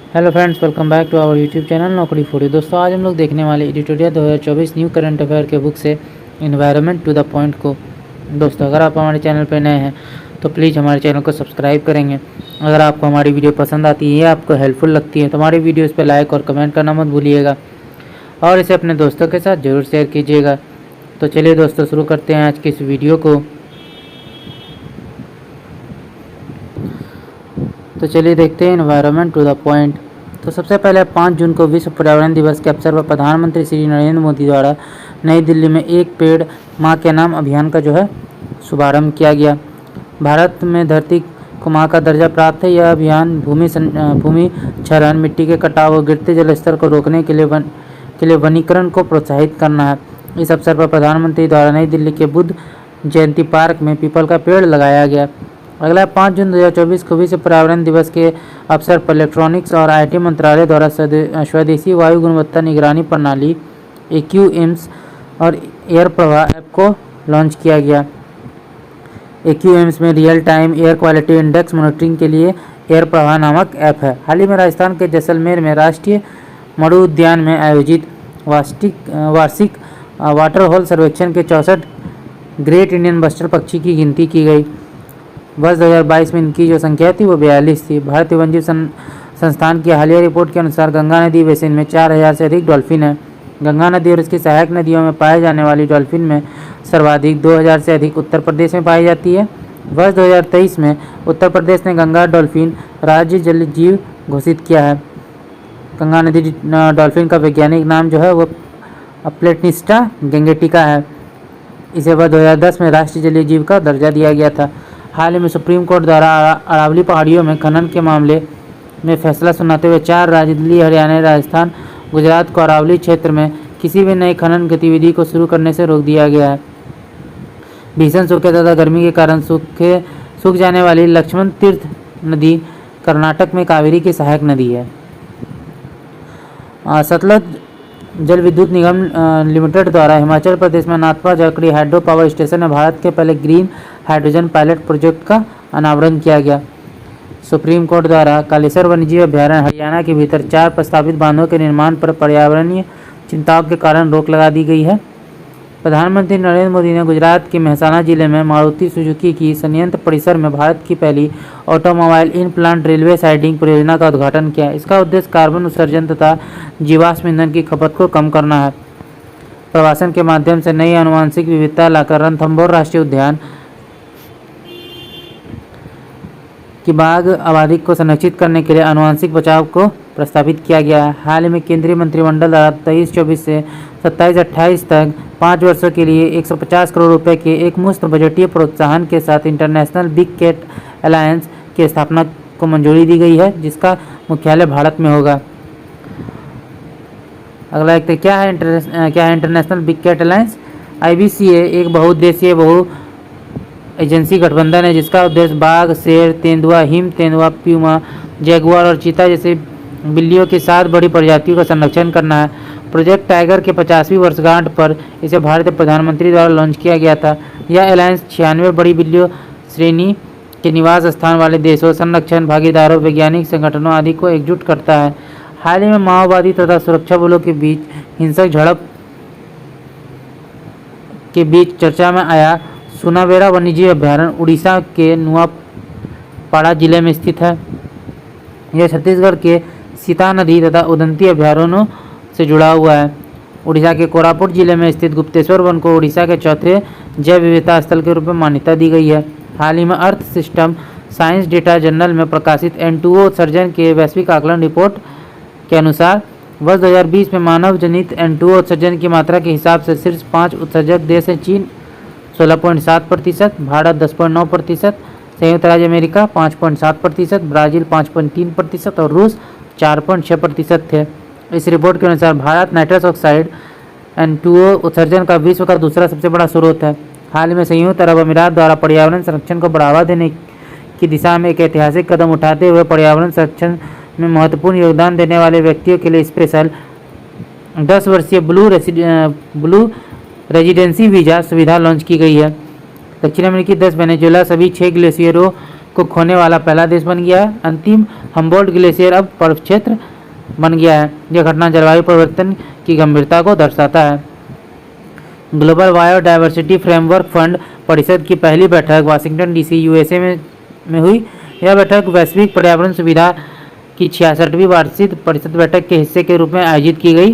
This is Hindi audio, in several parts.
Hello friends, welcome back to our YouTube channel Naukri foodie. दोस्तों, आज हम लोग देखने वाले एडिटोरियल 2024 न्यू करंट अफेयर के बुक से इन्वायरमेंट टू द पॉइंट को। दोस्तों, अगर आप हमारे चैनल पर नए हैं तो प्लीज़ हमारे चैनल को सब्सक्राइब करेंगे। अगर आपको हमारी वीडियो पसंद आती है या आपको हेल्पफुल लगती है तो हमारी वीडियोज़ पर लाइक और कमेंट करना मत भूलिएगा और इसे अपने दोस्तों के साथ ज़रूर शेयर कीजिएगा। तो चलिए दोस्तों, शुरू करते हैं आज की इस वीडियो को। तो चलिए देखते हैं एनवायरनमेंट टू द पॉइंट। तो सबसे पहले 5 जून को विश्व पर्यावरण दिवस के अवसर पर प्रधानमंत्री श्री नरेंद्र मोदी द्वारा नई दिल्ली में एक पेड़ माँ के नाम अभियान का शुभारंभ किया गया। भारत में धरती को माँ का दर्जा प्राप्त है। यह अभियान भूमि क्षरण, मिट्टी के कटाव और गिरते जल स्तर को रोकने के लिए वनीकरण को प्रोत्साहित करना है। इस अवसर पर प्रधानमंत्री द्वारा नई दिल्ली के बुद्ध जयंती पार्क में पीपल का पेड़ लगाया गया। अगला 5 जून 2024 को विश्व पर्यावरण दिवस के अवसर पर इलेक्ट्रॉनिक्स और आईटी मंत्रालय द्वारा स्वदेशी वायु गुणवत्ता निगरानी प्रणाली AQAIMS और एयर प्रवाह ऐप को लॉन्च किया गया। AQAIMS में real time air quality index monitoring के लिए एयर प्रवाह नामक ऐप है। हाल ही में राजस्थान के जैसलमेर में राष्ट्रीय मड़ु उद्यान में आयोजित वार्षिक वाटर होल सर्वेक्षण के 64 ग्रेट इंडियन बस्टर पक्षी की गिनती की गई। वर्ष 2022 में इनकी जो संख्या थी वो 42 थी। भारतीय वन्यजीव संस्थान की हालिया रिपोर्ट के अनुसार गंगा नदी बेसिन में 4000 से अधिक डॉल्फिन है। गंगा नदी और इसकी सहायक नदियों में पाए जाने वाली डॉल्फिन में सर्वाधिक 2000 से अधिक उत्तर प्रदेश में पाई जाती है। वर्ष 2023 में उत्तर प्रदेश ने गंगा डॉल्फिन राज्य जल जीव घोषित किया है। गंगा नदी डॉल्फिन का वैज्ञानिक नाम जो है वो प्लेटनिस्टा गैंगेटिका है। इसे वर्ष 2010 में राष्ट्रीय जलीय जीव का दर्जा दिया गया था। हाल ही में सुप्रीम कोर्ट द्वारा अरावली पहाड़ियों में खनन के मामले में फैसला सुनाते हुए 4 राज्य दिल्ली, हरियाणा, राजस्थान, गुजरात को अरावली क्षेत्र में किसी भी नई खनन गतिविधि को शुरू करने से रोक दिया गया है। भीषण सूखे तथा गर्मी के कारण सूख जाने वाली लक्ष्मण तीर्थ नदी कर्नाटक में कावेरी की सहायक नदी है। सतलज जल विद्युत निगम लिमिटेड द्वारा हिमाचल प्रदेश में नाथपा जकड़ी हाइड्रो पावर स्टेशन में भारत के पहले ग्रीन हाइड्रोजन पायलट प्रोजेक्ट का अनावरण किया गया। सुप्रीम कोर्ट द्वारा कालेसर वन्यजीव अभ्यारण्य हरियाणा के भीतर 4 प्रस्तावित बांधों के निर्माण पर पर्यावरणीय चिंताओं के कारण रोक लगा दी गई है। प्रधानमंत्री नरेंद्र मोदी ने गुजरात के मेहसाना जिले में मारुति सुजुकी की संयंत्र परिसर में भारत की पहली automobile in plant railway siding परियोजना का उद्घाटन किया। इसका उद्देश्य कार्बन उत्सर्जन तथा जीवाश्म ईंधन की खपत को कम करना है। प्रवासन के माध्यम से नई आनुवंशिक विविधता लाकर रणथंभौर राष्ट्रीय उद्यान की बाघ आबादी को संरक्षित करने के लिए आनुवंशिक बचाव को प्रस्तावित किया गया है। हाल ही में केंद्रीय मंत्रिमंडल द्वारा 23-24 से 27-28 तक 5 वर्षों के लिए 150 करोड़ रुपए के एक मुश्त बजटीय प्रोत्साहन के साथ इंटरनेशनल बिग कैट अलायंस की स्थापना को मंजूरी दी गई है, जिसका मुख्यालय भारत में होगा। अगला एक क्या है international big cat alliance? IBCA एक बहुउद्देशीय एजेंसी गठबंधन है जिसका उद्देश्य बाघ, शेर, तेंदुआ, हिम तेंदुआ, प्यूमा, जैगुआर और चीता जैसे बिल्लियों की 7 बड़ी प्रजातियों का संरक्षण करना है। प्रोजेक्ट टाइगर के 50वीं वर्षगांठ पर इसे भारतीय प्रधानमंत्री द्वारा लॉन्च किया गया था। यह अलायंस 96 बड़ी बिल्लियों श्रेणी के निवास स्थान वाले देशों, संरक्षण भागीदारों, वैज्ञानिक संगठनों आदि को एकजुट करता है। हाल ही में माओवादी तथा सुरक्षा बलों के बीच हिंसक झड़प के बीच चर्चा में आया सुनावेरा वन्यजीव अभ्यारण्य उड़ीसा के नुआपाड़ा जिले में स्थित है। यह छत्तीसगढ़ के सीता नदी तथा उदंती अभ्यारण्यों से जुड़ा हुआ है। उड़ीसा के कोरापुट जिले में स्थित गुप्तेश्वर वन को उड़ीसा के चौथे जैव विविधता स्थल के रूप में मान्यता दी गई है। हाल ही में earth system science data journal में प्रकाशित N2O उत्सर्जन के वैश्विक आकलन रिपोर्ट के अनुसार वर्ष 2020 में मानव जनित N2O उत्सर्जन की मात्रा के हिसाब से शीर्ष 5 उत्सर्जक देश हैं: चीन 16.7%, भारत 10.9%, संयुक्त राज्य अमेरिका 5.7%, ब्राज़ील 5.3% और रूस 4.6% थे। इस रिपोर्ट के अनुसार भारत नाइट्रस ऑक्साइड N2O उत्सर्जन का विश्व का दूसरा सबसे बड़ा स्रोत है। हाल ही में संयुक्त अरब अमीरात द्वारा पर्यावरण संरक्षण को बढ़ावा देने की दिशा में एक ऐतिहासिक कदम उठाते हुए पर्यावरण संरक्षण में महत्वपूर्ण योगदान देने वाले व्यक्तियों के लिए स्पेशल 10 वर्षीय ब्लू रेजिडेंसी वीज़ा सुविधा लॉन्च की गई है। दक्षिण अमेरिकी 10 वेनेजुएला सभी 6 ग्लेशियरों को खोने वाला पहला देश बन गया है। अंतिम हम्बोल्ट ग्लेशियर अब बर्फ क्षेत्र बन गया है। यह घटना जलवायु परिवर्तन की गंभीरता को दर्शाता है। ग्लोबल बायोडायवर्सिटी फ्रेमवर्क फंड परिषद की पहली बैठक वाशिंगटन डीसी यूएसए में हुई। यह बैठक वैश्विक पर्यावरण सुविधा की 66वीं वार्षिक परिषद बैठक के हिस्से के रूप में आयोजित की गई।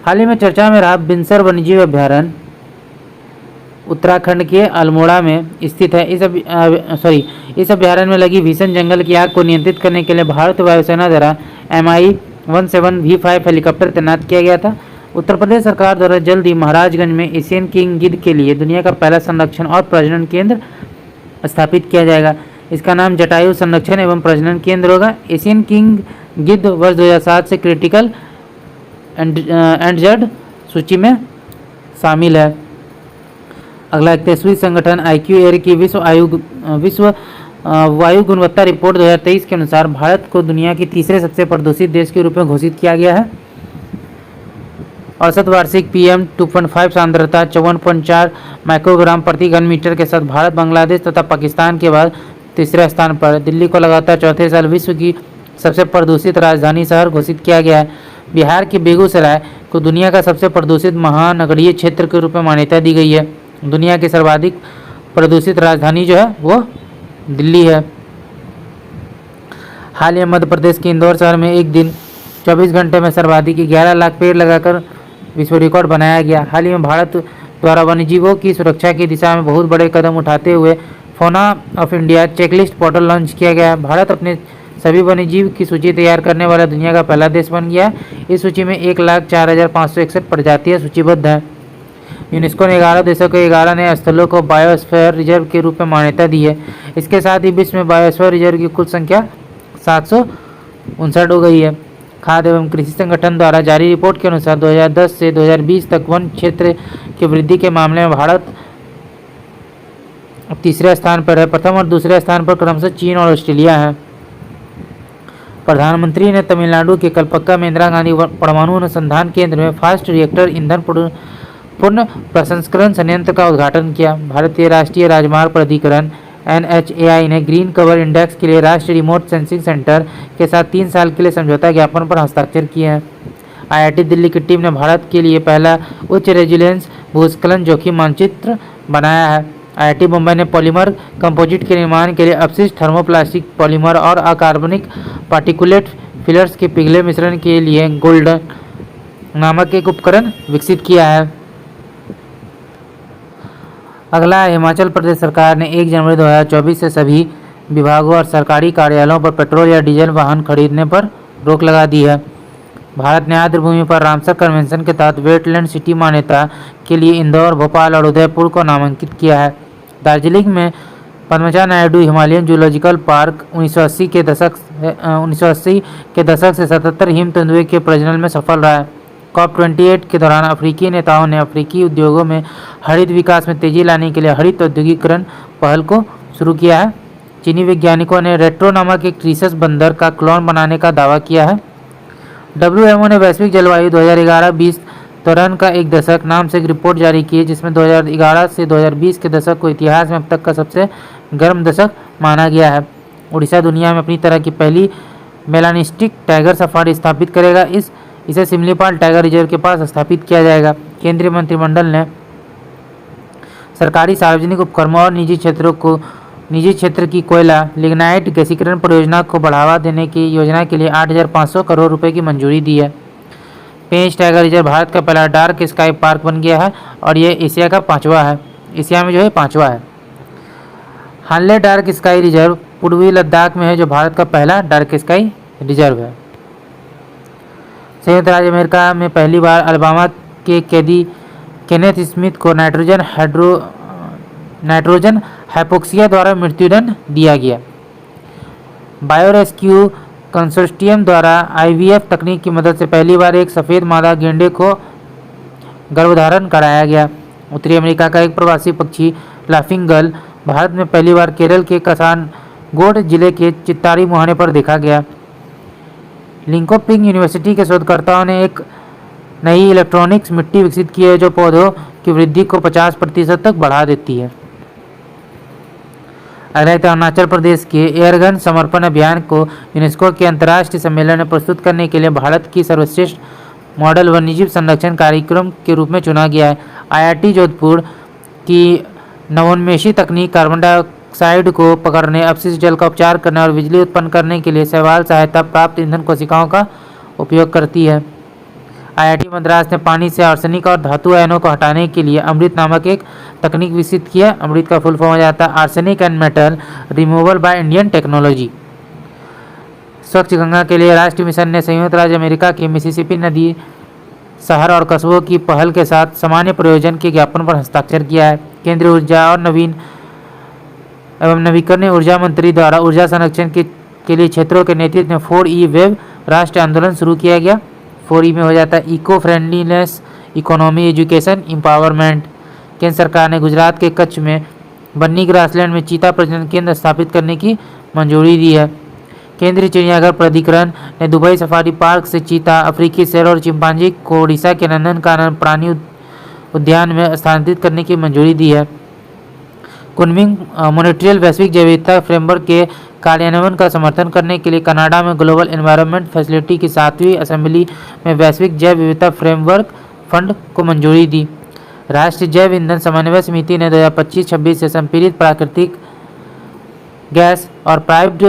हाल ही में चर्चा में रहा बिनसर वन्यजीव अभ्यारण्य उत्तराखंड के अल्मोड़ा में स्थित है। इस अभ्यारण्य में लगी भीषण जंगल की आग को नियंत्रित करने के लिए भारतीय वायुसेना द्वारा Mi-17V5 हेलीकॉप्टर तैनात किया गया था। उत्तर प्रदेश सरकार द्वारा जल्द ही महाराजगंज में एशियन किंग गिद्ध के लिए दुनिया का पहला संरक्षण और प्रजनन केंद्र स्थापित किया जाएगा। इसका नाम जटायु संरक्षण एवं प्रजनन केंद्र होगा। एशियन किंग गिद्ध वर्ष 2007 से क्रिटिकल एंडजर्ड सूची में शामिल है। अगला 31वीं संगठन IQ-AIR की विश्व वायु गुणवत्ता रिपोर्ट 2023 के अनुसार भारत को दुनिया की तीसरे सबसे प्रदूषित देश के रूप में घोषित किया गया है। औसत वार्षिक PM 2.5 सांद्रता 54.4 माइक्रोग्राम प्रति घन मीटर के साथ भारत बांग्लादेश तथा पाकिस्तान के बाद तीसरे स्थान पर। दिल्ली को लगातार चौथे साल विश्व की सबसे प्रदूषित राजधानी शहर घोषित किया गया है। बिहार के बेगूसराय को दुनिया का सबसे प्रदूषित महानगरीय क्षेत्र के रूप में मान्यता दी गई है। दुनिया की सर्वाधिक प्रदूषित राजधानी जो है वो दिल्ली है। हाल ही मध्य प्रदेश के इंदौर शहर में एक दिन 24 घंटे में सर्वाधिक 11 लाख पेड़ लगाकर विश्व रिकॉर्ड बनाया गया। हाल ही में भारत द्वारा वन्यजीवों की सुरक्षा की दिशा में बहुत बड़े कदम उठाते हुए fauna of India checklist portal launch किया गया है। भारत अपने सभी वन्यजीव की सूची तैयार करने वाला दुनिया का पहला देश बन गया है। इस सूची में 1,04,561 प्रजातियां सूचीबद्ध हैं। यूनेस्को ने 11 देशों के 11 नए स्थलों को बायोस्फीयर रिजर्व के रूप में मान्यता दी है। इसके साथ ही विश्व में बायोस्फीयर रिजर्व की कुल संख्या 759 हो गई है। खाद्य एवं कृषि संगठन द्वारा जारी रिपोर्ट के अनुसार 2010 से 2020 तक वन क्षेत्र की वृद्धि के मामले में भारत तीसरे स्थान पर है। प्रथम और दूसरे स्थान पर क्रमशः चीन और ऑस्ट्रेलिया है। प्रधानमंत्री ने तमिलनाडु के कलपक्का में इंदिरा गांधी परमाणु अनुसंधान केंद्र में फास्ट रिएक्टर ईंधन पुनः प्रसंस्करण संयंत्र का उद्घाटन किया। भारतीय राष्ट्रीय राजमार्ग प्राधिकरण NHAI ने ग्रीन कवर इंडेक्स के लिए राष्ट्रीय रिमोट सेंसिंग सेंटर के साथ 3 साल के लिए समझौता ज्ञापन पर हस्ताक्षर किए हैं। IIT दिल्ली की टीम ने भारत के लिए पहला उच्च रेजिलेंस भूस्खलन जोखिम मानचित्र बनाया है। IIT मुंबई ने पॉलीमर कंपोजिट के निर्माण के लिए अपशिष्ट थर्मोप्लास्टिक पॉलीमर और अकार्बनिक पार्टिकुलेट फिलर्स के पिघले मिश्रण के लिए गोल्डन नामक एक उपकरण विकसित किया है। अगला, हिमाचल प्रदेश सरकार ने 1 जनवरी 2024 से सभी विभागों और सरकारी कार्यालयों पर पेट्रोल या डीजल वाहन खरीदने पर रोक लगा दी है। भारत ने आर्द्र भूमि पर रामसर कन्वेंशन के तहत वेटलैंड सिटी मान्यता के लिए इंदौर, भोपाल और उदयपुर को नामांकित किया है। दार्जिलिंग में Padmaja Naidu Himalayan zoological park 1980 के दशक से 77 हिम तेंदुए के प्रजनन में सफल रहा है। COP28 के दौरान अफ्रीकी नेताओं ने अफ्रीकी उद्योगों में हरित विकास में तेजी लाने के लिए हरित औद्योगिकरण पहल को शुरू किया है। चीनी वैज्ञानिकों ने रेट्रो नामक एक ट्रीसस बंदर का क्लोन बनाने का दावा किया है। WMO ने वैश्विक जलवायु 2011-20 दौरान का एक दशक नाम से एक रिपोर्ट जारी की है, जिसमें 2011 से 2020 के दशक को इतिहास में अब तक का सबसे गर्म दशक माना गया है। उड़ीसा दुनिया में अपनी तरह की पहली मेलानिस्टिक टाइगर सफारी स्थापित करेगा। इसे सिमलीपाल टाइगर रिजर्व के पास स्थापित किया जाएगा। केंद्रीय मंत्रिमंडल ने सरकारी सार्वजनिक उपक्रमों और निजी क्षेत्र की कोयला लिग्नाइट गैसीकरण परियोजना को बढ़ावा देने की योजना के लिए 8,500 करोड़ रुपए की मंजूरी दी है। पेंच टाइगर रिजर्व भारत का पहला डार्क स्काई पार्क बन गया है और यह एशिया का 5वां है। एशिया में जो है 5वां है। हानले डार्क स्काई रिजर्व पूर्वी लद्दाख में है, जो भारत का पहला डार्क स्काई रिजर्व है। संयुक्त राज्य अमेरिका में पहली बार अलबामा के कैदी केनेथ स्मिथ को नाइट्रोजन हाइपोक्सिया द्वारा मृत्युदंड दिया गया। बायोरेस्क्यू कंसोर्टियम द्वारा IVF तकनीक की मदद से पहली बार एक सफ़ेद मादा गेंडे को गर्भधारण कराया गया। उत्तरी अमेरिका का एक प्रवासी पक्षी लाफिंग गल भारत में पहली बार केरल के कासारगोड जिले के चित्तारी मुहाने पर देखा गया। लिंकोपिंग यूनिवर्सिटी के शोधकर्ताओं ने एक नई इलेक्ट्रॉनिक्स मिट्टी विकसित की है, जो पौधों की वृद्धि को 50% तक बढ़ा देती है। अगला है अरुणाचल प्रदेश के एयरगन समर्पण अभियान को यूनेस्को के अंतर्राष्ट्रीय सम्मेलन में प्रस्तुत करने के लिए भारत की सर्वश्रेष्ठ मॉडल वन्यजीव संरक्षण कार्यक्रम के रूप में चुना गया है। IIT जोधपुर की नवोन्मेषी तकनीक कार्बन डाइऑक्साइड को पकड़ने, अपशिष्ट जल का उपचार करने और बिजली उत्पन्न करने के लिए शैवाल सहायता प्राप्त ईंधन कोशिकाओं का उपयोग करती है। IIT मद्रास ने पानी से आर्सेनिक और धातु आयनों को हटाने के लिए अमृत नामक एक तकनीक विकसित किया। अमृत का फुल फॉर्म हो जाता है arsenic and metal removal by Indian technology. स्वच्छ गंगा के लिए राष्ट्रीय मिशन ने संयुक्त राज्य अमेरिका की मिसिसिपी नदी शहर और कस्बों की पहल के साथ सामान्य प्रयोजन के ज्ञापन पर हस्ताक्षर किया है। केंद्रीय ऊर्जा और नवीन एवं नवीकरणीय ऊर्जा मंत्री द्वारा ऊर्जा संरक्षण के लिए क्षेत्रों के नेतृत्व में 4E वेब राष्ट्रीय आंदोलन शुरू किया गया। 4E में हो जाता है eco friendliness, economy, education, empowerment. केंद्र सरकार ने गुजरात के कच्छ में बन्नी ग्रासलैंड में चीता प्रजनन केंद्र स्थापित करने की मंजूरी दी है। केंद्रीय चिड़ियाघर प्राधिकरण ने दुबई सफारी पार्क से चीता, अफ्रीकी शेर और चिंपांजी को ओडिशा के नंदनकानन प्राणी उद्यान में स्थानांतरित करने की मंजूरी दी है। कुनमिंग मॉन्ट्रियल वैश्विक जैव विविधता फ्रेमवर्क के कार्यान्वयन का समर्थन करने के लिए कनाडा में ग्लोबल एनवायरनमेंट फैसिलिटी की 7वीं असेंबली में वैश्विक जैव विविधता फ्रेमवर्क फंड को मंजूरी दी। राष्ट्रीय जैव ईंधन समन्वय समिति ने 2025-26 से संपीड़ित प्राकृतिक गैस और पाइप्ड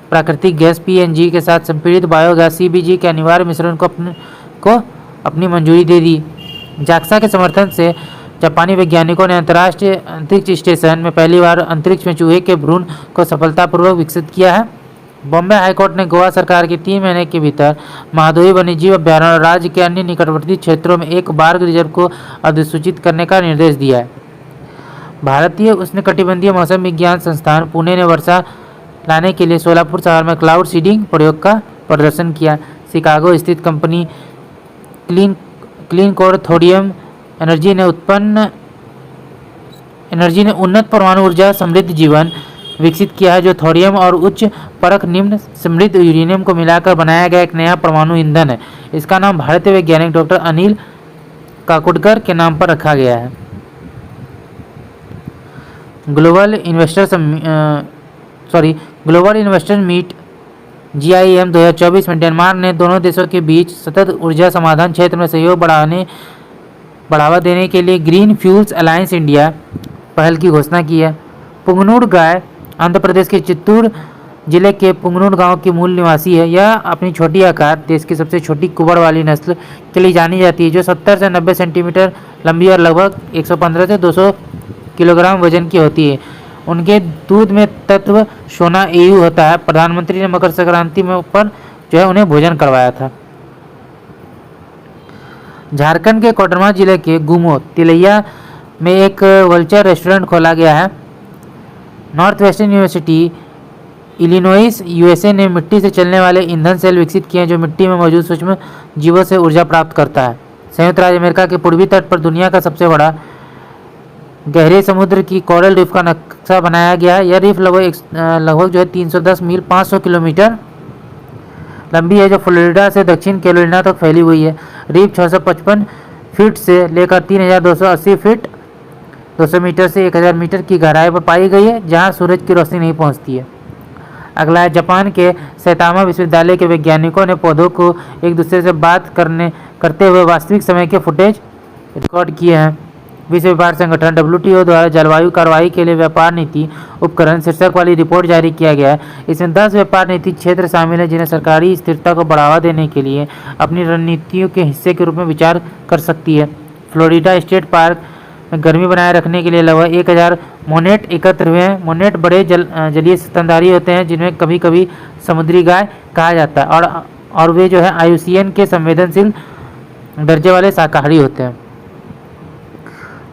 प्राकृतिक गैस PNG के साथ संपीड़ित बायोगैस CBG के अनिवार्य मिश्रण को अपनी मंजूरी दे दी। जाक्सा के समर्थन से जापानी वैज्ञानिकों ने अंतर्राष्ट्रीय अंतरिक्ष स्टेशन में पहली बार अंतरिक्ष में चूहे के भ्रूण को सफलतापूर्वक विकसित किया है। बॉम्बे हाईकोर्ट ने गोवा सरकार के 3 महीने के भीतर महाद्वीप वन्यजीव अभ्यारण्य और राज्य के अन्य निकटवर्ती क्षेत्रों में एक बाघ रिजर्व को अधिसूचित करने का निर्देश दिया है। भारतीय उष्णकटिबंधीय मौसम विज्ञान संस्थान पुणे ने वर्षा लाने के लिए सोलापुर शहर में क्लाउड सीडिंग प्रयोग का प्रदर्शन किया। शिकागो स्थित company clean core thorium energy ने उन्नत परमाणु ऊर्जा समृद्ध जीवन विकसित किया है, जो थोरियम और उच्च परख निम्न समृद्ध यूरेनियम को मिलाकर बनाया गया एक नया परमाणु ईंधन है। इसका नाम भारतीय वैज्ञानिक डॉक्टर अनिल काकोडकर के नाम पर रखा गया है। ग्लोबल इन्वेस्टर मीट GIM 2024 में डेनमार्क ने दोनों देशों के बीच सतत ऊर्जा समाधान क्षेत्र में सहयोग बढ़ावा देने के लिए ग्रीन फ्यूल्स अलायंस इंडिया पहल की घोषणा की है। पुंगनूर गाय आंध्र प्रदेश के चित्तूर जिले के पुंगनूर गांव की मूल निवासी है। यह अपनी छोटी आकार, देश की सबसे छोटी कुबड़ वाली नस्ल के लिए जानी जाती है, जो 70 से 90 सेंटीमीटर लंबी और लगभग 115 से 200 किलोग्राम वजन की होती है। उनके दूध में तत्व सोना AU होता है। प्रधानमंत्री ने मकर संक्रांति में पर जो है उन्हें भोजन करवाया था। झारखंड के कोडरमा जिले के गुमो तिलैया में एक वल्चर रेस्टोरेंट खोला गया है। North western university Illinois USA ने मिट्टी से चलने वाले ईंधन सेल विकसित किए हैं, जो मिट्टी में मौजूद सूक्ष्म जीवों से ऊर्जा प्राप्त करता है। संयुक्त राज्य अमेरिका के पूर्वी तट पर दुनिया का सबसे बड़ा गहरे समुद्र की कोरल रीफ का नक्शा बनाया गया है। यह रीफ लगभग जो है 310 मील 500 किलोमीटर लंबी है, जो फ्लोरिडा से दक्षिण कैरोलिना तक फैली हुई है। रीफ 655 फीट से लेकर 3280 फीट 200 मीटर से 1000 मीटर की गहराई पर पाई गई है, जहां सूरज की रोशनी नहीं पहुंचती है। अगला है जापान के सैतामा विश्वविद्यालय के वैज्ञानिकों ने पौधों को एक दूसरे से बात करते हुए वास्तविक समय के फुटेज रिकॉर्ड किए हैं। विश्व व्यापार संगठन WTO द्वारा जलवायु कार्रवाई के लिए व्यापार नीति उपकरण शीर्षक वाली रिपोर्ट जारी किया गया है। इसमें 10 व्यापार नीति क्षेत्र शामिल हैं, जिन्हें सरकारी स्थिरता को बढ़ावा देने के लिए अपनी रणनीतियों के हिस्से के रूप में विचार कर सकती है। फ्लोरिडा स्टेट पार्क में गर्मी बनाए रखने के लिए लगभग 1000 मोनेट एकत्र हुए हैं। मोनेट बड़े जलीय स्तनधारी होते हैं, जिन्हें कभी कभी समुद्री गाय कहा जाता है, और वे जो है IUCN के संवेदनशील दर्जे वाले शाकाहारी होते हैं।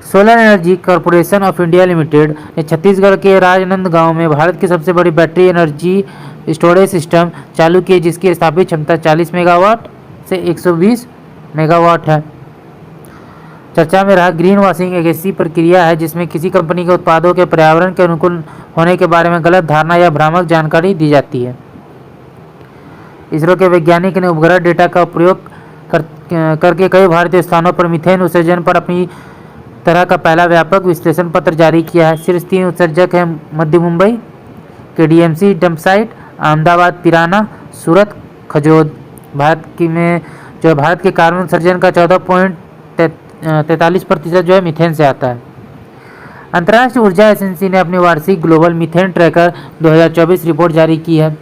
Solar energy corporation of India limited ने छत्तीसगढ़ के राजनांदगांव में भारत की सबसे बड़ी बैटरी एनर्जी स्टोरेज सिस्टम चालू की, जिसकी स्थापित क्षमता 40 मेगावाट से 120 मेगावाट है। चर्चा में रहा ग्रीन वॉशिंग एक ऐसी प्रक्रिया है जिसमें किसी कंपनी के उत्पादों के पर्यावरण के अनुकूल होने के बारे में गलत धारणा या भ्रामक जानकारी दी जाती है। इसरो के वैज्ञानिक ने उपग्रह डेटा का प्रयोग करके कई भारतीय स्थानों पर मीथेन उत्सर्जन पर अपनी तरह का पहला व्यापक विश्लेषण पत्र जारी किया है। शीर्ष 3 उत्सर्जक हैं मध्य Mumbai, KDMC dump site, Ahmedabad Pirana, Surat Khajod. Bharat के कार्बन उत्सर्जन का 14.43% जो है मीथेन से आता है। अंतर्राष्ट्रीय ऊर्जा एजेंसी ने अपनी वार्षिक ग्लोबल मीथेन ट्रैकर 2024 रिपोर्ट जारी की है।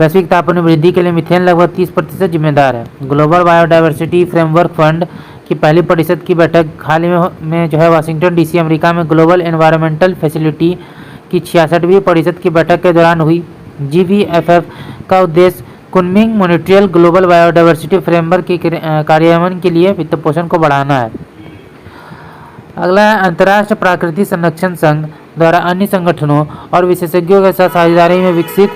वैश्विक तापमान में वृद्धि के लिए मीथेन लगभग 30% जिम्मेदार है। ग्लोबल बायोडायवर्सिटी फ्रेमवर्क फंड की पहली परिषद की बैठक हाल ही में जो है वाशिंगटन डीसी अमेरिका में ग्लोबल एनवायरमेंटल फैसिलिटी की 66वीं परिषद की बैठक के दौरान हुई। GVFF का उद्देश्य Kunming Montreal global biodiversity framework के कार्यान्वयन के लिए वित्तपोषण को बढ़ाना है। अगला है अंतर्राष्ट्रीय प्राकृतिक संरक्षण संघ द्वारा अन्य संगठनों और विशेषज्ञों के साथ साझेदारी में विकसित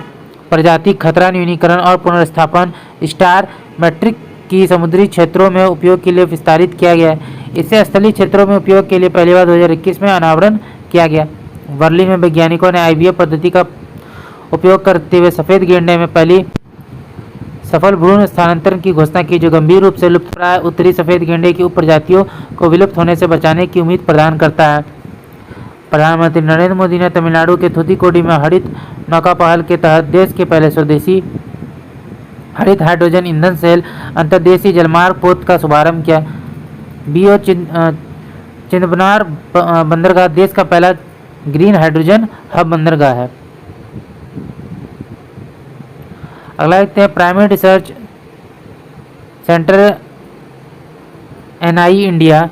प्रजाति खतरा न्यूनीकरण और पुनर्स्थापन स्टार मैट्रिक की समुद्री क्षेत्रों में उपयोग के लिए विस्तारित किया गया है। इसे स्थलीय क्षेत्रों में उपयोग के लिए पहली बार 2021 में अनावरण किया गया। बर्लिन में वैज्ञानिकों ने IVF पद्धति का उपयोग करते हुए सफ़ेद गेंडे में पहली सफल भ्रूण स्थानांतरण की घोषणा की, जो गंभीर रूप से लुप्तप्राय उत्तरी सफ़ेद गेंडे की उपप्रजातियों को विलुप्त होने से बचाने की उम्मीद प्रदान करता है। प्रधानमंत्री नरेंद्र मोदी ने तमिलनाडु के थूथुकुडी में हरित नौका पहल के तहत देश के पहले स्वदेशी हरित हाइड्रोजन ईंधन सेल अंतर्देशीय जलमार्ग पोत का शुभारंभ किया। BO चिदंबरम बंदरगाह देश का पहला ग्रीन हाइड्रोजन हब बंदरगाह है। अगला देखते हैं primary research centre NI India.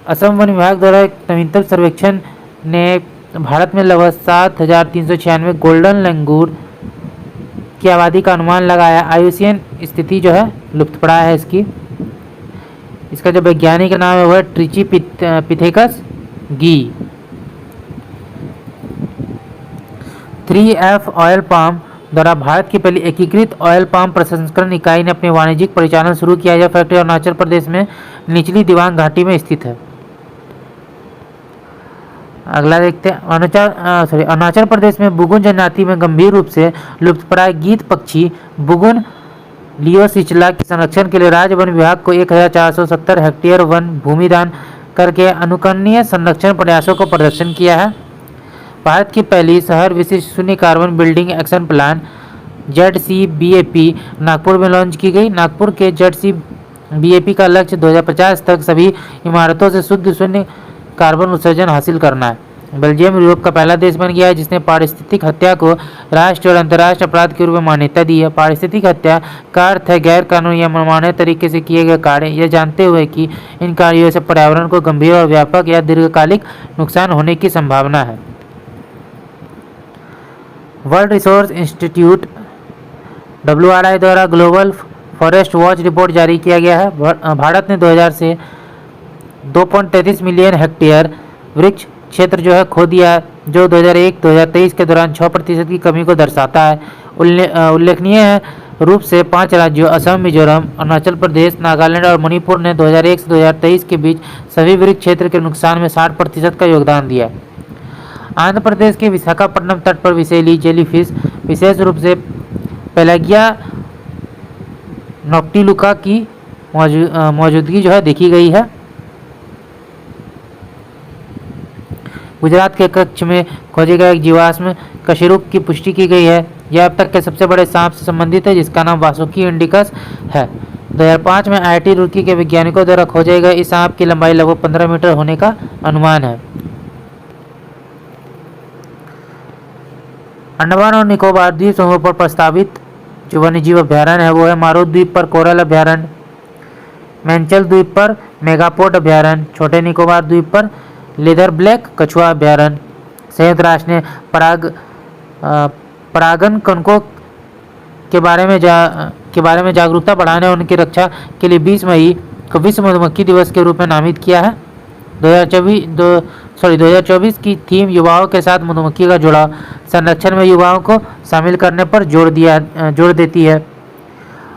Assam one विभाग द्वारा एक नवीनतम सर्वेक्षण ने भारत में लगभग 7,396 गोल्डन लंगूर की आबादी का अनुमान लगाया। IUCN स्थिति जो है लुप्तप्राय है इसका जो वैज्ञानिक नाम है वह ट्रिची पिथेकस गी। 3F ऑयल पाम द्वारा भारत की पहली एकीकृत ऑयल पाम प्रसंस्करण इकाई ने अपने वाणिज्यिक परिचालन शुरू किया। यह फैक्ट्री अरुणाचल प्रदेश में निचली दिबांग घाटी में स्थित है। अगला देखते हैं अरुणाचल प्रदेश में बुगुन जनजाति में गंभीर रूप से लुप्तप्राय गीत पक्षी बुगुन लियोसिचला के संरक्षण के लिए राज्य वन विभाग को 1470 हेक्टेयर वन भूमि दान करके अनुकरणीय संरक्षण प्रयासों को प्रदर्शन किया है। भारत की पहली शहर विशिष्ट शून्य carbon building action plan ZCBAP Nagpur में लॉन्च की गई। नागपुर के ZCBAP का लक्ष्य 2050 तक सभी इमारतों से शुद्ध शून्य कार्बन उत्सर्जन हासिल करना है। बेल्जियम यूरोप का पहला देश बन गया है जिसने पारिस्थितिक हत्या को राष्ट्रीय और अंतर्राष्ट्रीय अपराध के रूप में मान्यता दी है। पारिस्थितिक हत्या का अर्थ है गैर कानूनी या मनमाने तरीके से किए गए कार्य, यह जानते हुए कि इन कार्यों से पर्यावरण को गंभीर और व्यापक या दीर्घकालिक नुकसान होने की संभावना है। वर्ल्ड रिसोर्स इंस्टीट्यूट WRI द्वारा ग्लोबल फॉरेस्ट वॉच रिपोर्ट जारी किया गया है। भारत ने 2000 से 2.33 मिलियन हेक्टेयर वृक्ष क्षेत्र जो है खो दिया है, जो 2001-2023 के दौरान 6% की कमी को दर्शाता है। उल्लेखनीय रूप से 5 राज्यों असम, मिजोरम, अरुणाचल प्रदेश, नागालैंड और मणिपुर ने 2001 से 2023 के बीच सभी वृक्ष क्षेत्र के नुकसान में 60% का योगदान दिया है। आंध्र प्रदेश के विशाखापट्टनम तट पर विषैली जेलीफिश विशेष रूप से पेलागिया नॉक्टिलुका की मौजूदगी जो है देखी गई है। गुजरात के कच्छ में खोजे गए एक जीवाश्म कशेरुक की पुष्टि की गई है। यह अब तक के सबसे बड़े सांप से संबंधित है जिसका नाम वासुकी इंडिकस है। 2005 में IIT रुड़की के वैज्ञानिकों द्वारा खोजे गए इस सांप की लंबाई लगभग 15 मीटर होने का अनुमान है। अंडमान और निकोबार द्वीप समूह पर प्रस्तावित जो वन्यजीव अभ्यारण्य है वो है मारो द्वीप पर कोरल अभ्यारण्य, मैंचल द्वीप पर मेगापोड अभ्यारण्य, छोटे निकोबार द्वीप पर लेदर ब्लैक कछुआ अभ्यारण्य। संयुक्त राष्ट्र ने परागन कणकों के बारे में जागरूकता बढ़ाने और उनकी रक्षा के लिए 20 मई को विश्व मधुमक्खी दिवस के रूप में नामित किया है। 2024 की थीम युवाओं के साथ मधुमक्खी का जुड़ाव संरक्षण में युवाओं को शामिल करने पर जोर देती है।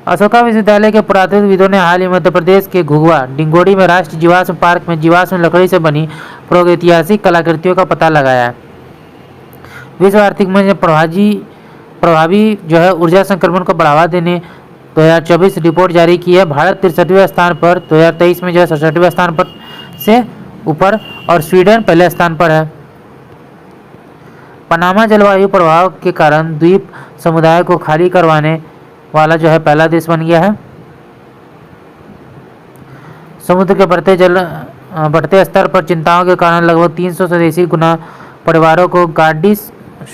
अशोका विश्वविद्यालय के पुरातत्वविदों ने हाल ही मध्य प्रदेश के घुघुआ डिंगोड़ी में राष्ट्रीय जीवाश्म पार्क में जीवाश्म लकड़ी से बनी प्रागैतिहासिक कलाकृतियों का पता लगाया है। विश्व आर्थिक मंच ने प्रभावी जो है ऊर्जा संक्रमण को बढ़ावा देने 2024 रिपोर्ट जारी की है। भारत 63वें स्थान पर, 2023 में जो है 67वें स्थान पर से ऊपर, और स्वीडन पहले स्थान पर है। पनामा जलवायु प्रभाव के कारण द्वीप समुदाय को खाली करवाने वाला जो है पहला देश बन गया है। समुद्र के बढ़ते स्तर पर चिंताओं के कारण लगभग 300 स्वदेशी गुना परिवारों को गार्डिस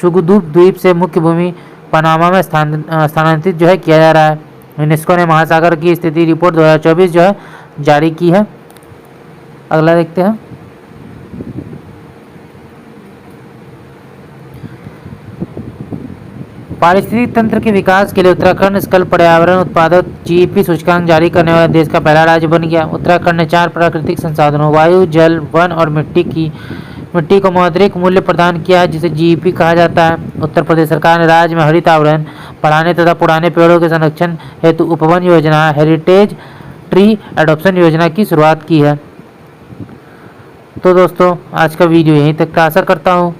शुगुदुप द्वीप से मुख्य भूमि पनामा में स्थानांतरित जो है किया जा रहा है। यूनेस्को ने महासागर की स्थिति रिपोर्ट 2024 जो है जारी की है। अगला देखते हैं। पारिस्थितिक तंत्र के विकास के लिए उत्तराखंड सकल पर्यावरण उत्पादक जीईपी सूचकांक जारी करने वाला देश का पहला राज्य बन गया। उत्तराखंड ने 4 प्राकृतिक संसाधनों वायु, जल, वन और मिट्टी को मौद्रिक मूल्य प्रदान किया है, जिसे जीईपी कहा जाता है। उत्तर प्रदेश सरकार ने राज्य में हरित आवरण बढ़ाने तथा पुराने पेड़ों के संरक्षण हेतु उपवन योजना, हेरिटेज ट्री एडॉप्शन योजना की शुरुआत की है। तो दोस्तों, आज का वीडियो यहीं तक का। आशा करता हूँ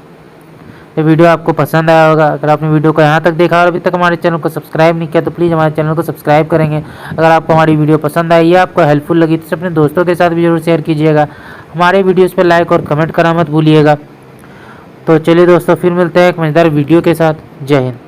ये वीडियो आपको पसंद आया होगा। अगर आपने वीडियो को यहाँ तक देखा और अभी तक हमारे चैनल को सब्सक्राइब नहीं किया तो प्लीज़ हमारे चैनल को सब्सक्राइब करेंगे। अगर आपको हमारी वीडियो पसंद आई या आपको हेल्पफुल लगी तो अपने दोस्तों के साथ भी जरूर शेयर कीजिएगा। हमारे वीडियोज़ पर लाइक और कमेंट करना मत भूलिएगा। तो चलिए दोस्तों, फिर मिलते हैं एक मज़ेदार वीडियो के साथ। जय हिंद।